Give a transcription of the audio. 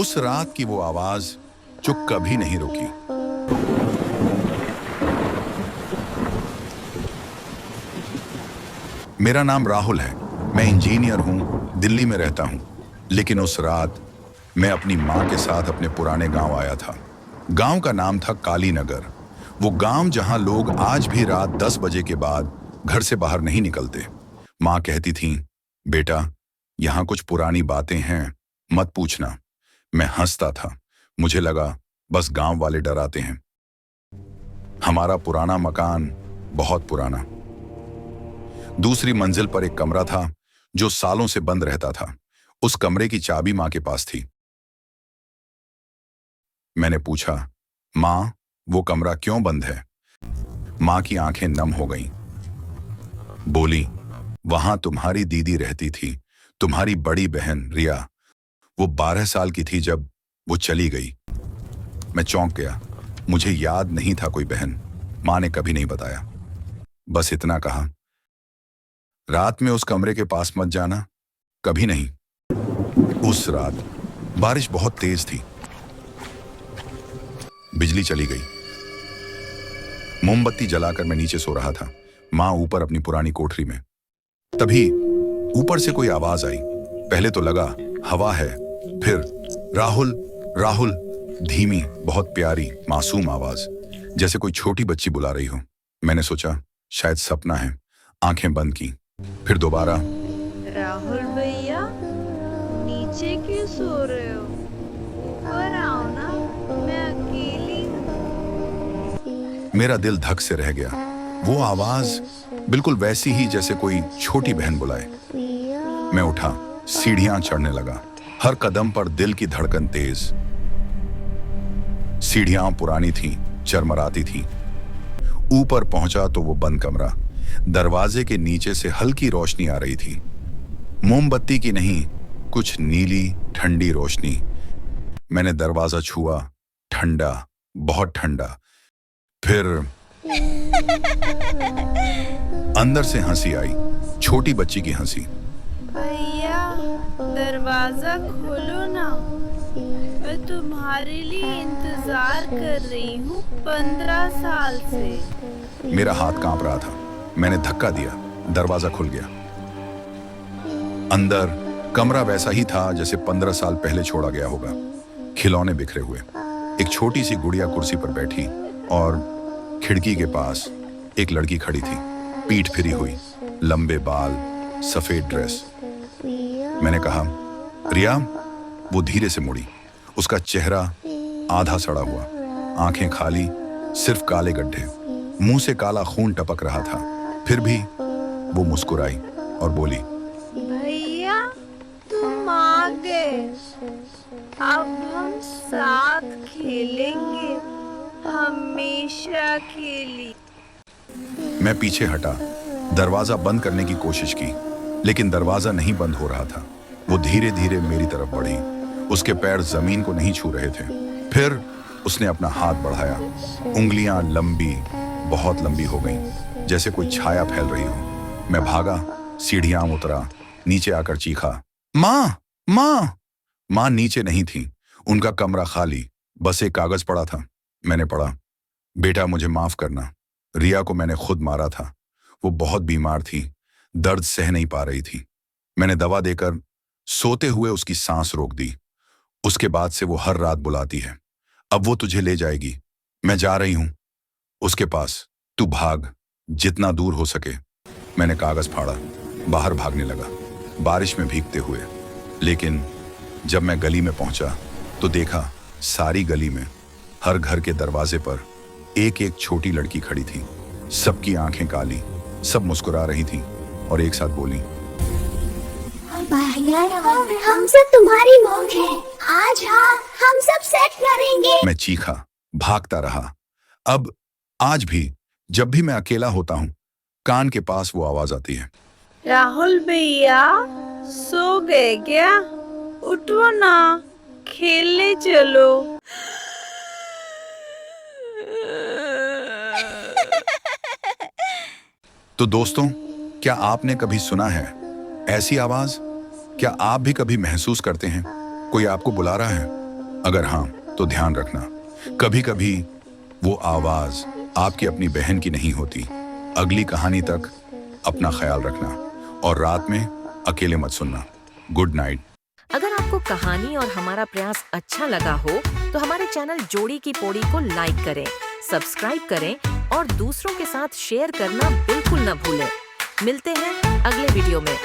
उस रात की वो आवाज जो कभी नहीं रुकी। मेरा नाम राहुल है, मैं इंजीनियर हूं, दिल्ली में रहता हूं। लेकिन उस रात मैं अपनी माँ के साथ अपने पुराने गांव आया था। गांव का नाम था काली नगर। वो गांव जहां लोग आज भी रात 10 बजे के बाद घर से बाहर नहीं निकलते। माँ कहती थी, बेटा यहाँ कुछ पुरानी बातें हैं, मत पूछना। मैं हंसता था, मुझे लगा बस गांव वाले डराते हैं। हमारा पुराना मकान बहुत पुराना। दूसरी मंजिल पर एक कमरा था जो सालों से बंद रहता था। उस कमरे की चाबी माँ के पास थी। मैंने पूछा, माँ वो कमरा क्यों बंद है? माँ की आंखें नम हो गईं। बोली, वहां तुम्हारी दीदी रहती थी, तुम्हारी बड़ी बहन रिया। वो 12 साल की थी जब वो चली गई। मैं चौंक गया, मुझे याद नहीं था कोई बहन। माँ ने कभी नहीं बताया, बस इतना कहा, रात में उस कमरे के पास मत जाना, कभी नहीं। उस रात बारिश बहुत तेज थी। बिजली चली गई। मोमबत्ती जलाकर मैं नीचे सो रहा था, माँ ऊपर अपनी पुरानी कोठरी में। तभी ऊपर से कोई आवाज आई। पहले तो लगा हवा है, फिर राहुल राहुल, धीमी, बहुत प्यारी मासूम आवाज, जैसे कोई छोटी बच्ची बुला रही हो। मैंने सोचा शायद सपना है, आंखें बंद की। फिर दोबारा, राहुल भैया नीचे क्यों सो रहे हो? ऊपर आओ ना, मैं अकेली हूँ। मेरा दिल धक से रह गया। वो आवाज बिल्कुल वैसी ही जैसे कोई छोटी बहन बुलाए। मैं उठा, सीढ़ियां चढ़ने लगा। हर कदम पर दिल की धड़कन तेज। सीढ़ियां पुरानी थीं, चरमराती थीं। ऊपर पहुंचा तो वो बंद कमरा। दरवाजे के नीचे से हल्की रोशनी आ रही थी, मोमबत्ती की नहीं, कुछ नीली ठंडी रोशनी। मैंने दरवाजा छुआ, ठंडा, बहुत ठंडा। फिर अंदर से हंसी आई, छोटी बच्ची की हंसी। भैया दरवाजा खोलो ना, मैं तुम्हारे लिए इंतजार कर रही हूँ 15 साल से। मेरा हाथ कांप रहा था। मैंने धक्का दिया, दरवाजा खुल गया। अंदर कमरा वैसा ही था जैसे 15 साल पहले छोड़ा गया होगा। खिलौने बिखरे हुए, एक छोटी सी गुड़िया कुर्सी पर बैठी और खिड़की के पास एक लड़की खड़ी थी, पीठ फिरी हुई, लंबे बाल, सफेद ड्रेस। मैंने कहा, रिया। वो धीरे से मुड़ी। उसका चेहरा आधा सड़ा हुआ, आंखें खाली, सिर्फ काले गड्ढे, मुंह से काला खून टपक रहा था। फिर भी वो मुस्कुराई और बोली, भैया तुम आ गए, अब हम साथ खेलेंगे, हमेशा के लिए। मैं पीछे हटा, दरवाजा बंद करने की कोशिश की, लेकिन दरवाजा नहीं बंद हो रहा था। वो धीरे धीरे मेरी तरफ बढ़ी। उसके पैर जमीन को नहीं छू रहे थे। फिर उसने अपना हाथ बढ़ाया। उंगलियां लंबी, बहुत लंबी हो गईं, जैसे कोई छाया फैल रही हो। मैं भागा, सीढ़ियां उतरा, नीचे आकर चीखा, माँ माँ। माँ नीचे नहीं थी, उनका कमरा खाली, बस एक कागज पड़ा था। मैंने पढ़ा, बेटा मुझे माफ करना, रिया को मैंने खुद मारा था। वो बहुत बीमार थी, दर्द सह नहीं पा रही थी। मैंने दवा देकर सोते हुए उसकी सांस रोक दी। उसके बाद से वो हर रात बुलाती है। अब वो तुझे ले जाएगी, मैं जा रही हूं उसके पास, तू भाग जितना दूर हो सके। मैंने कागज फाड़ा, बाहर भागने लगा, बारिश में भीगते हुए। लेकिन जब मैं गली में पहुंचा तो देखा, सारी गली में, हर घर के दरवाजे पर एक एक छोटी लड़की खड़ी थी। सबकी आंखें काली, सब मुस्कुरा रही थी और एक साथ बोली, हम सब तुम्हारी मौज है, आज हाँ हम सब सेट करेंगे। मैं चीखा, भागता रहा। अब आज भी जब भी मैं अकेला होता हूँ, कान के पास वो आवाज आती है, राहुल भैया सो गए क्या? उठो ना, खेलने चलो। तो दोस्तों, क्या आपने कभी सुना है ऐसी आवाज? क्या आप भी कभी महसूस करते हैं कोई आपको बुला रहा है? अगर हाँ तो ध्यान रखना, कभी कभी वो आवाज आपकी अपनी बहन की नहीं होती। अगली कहानी तक अपना ख्याल रखना और रात में अकेले मत सुनना। Good night. अगर आपको कहानी और हमारा प्रयास अच्छा लगा हो तो हमारे चैनल जोड़ी की पौड़ी को लाइक करें, सब्सक्राइब करें और दूसरों के साथ शेयर करना बिल्कुल न भूलें। मिलते हैं अगले वीडियो में।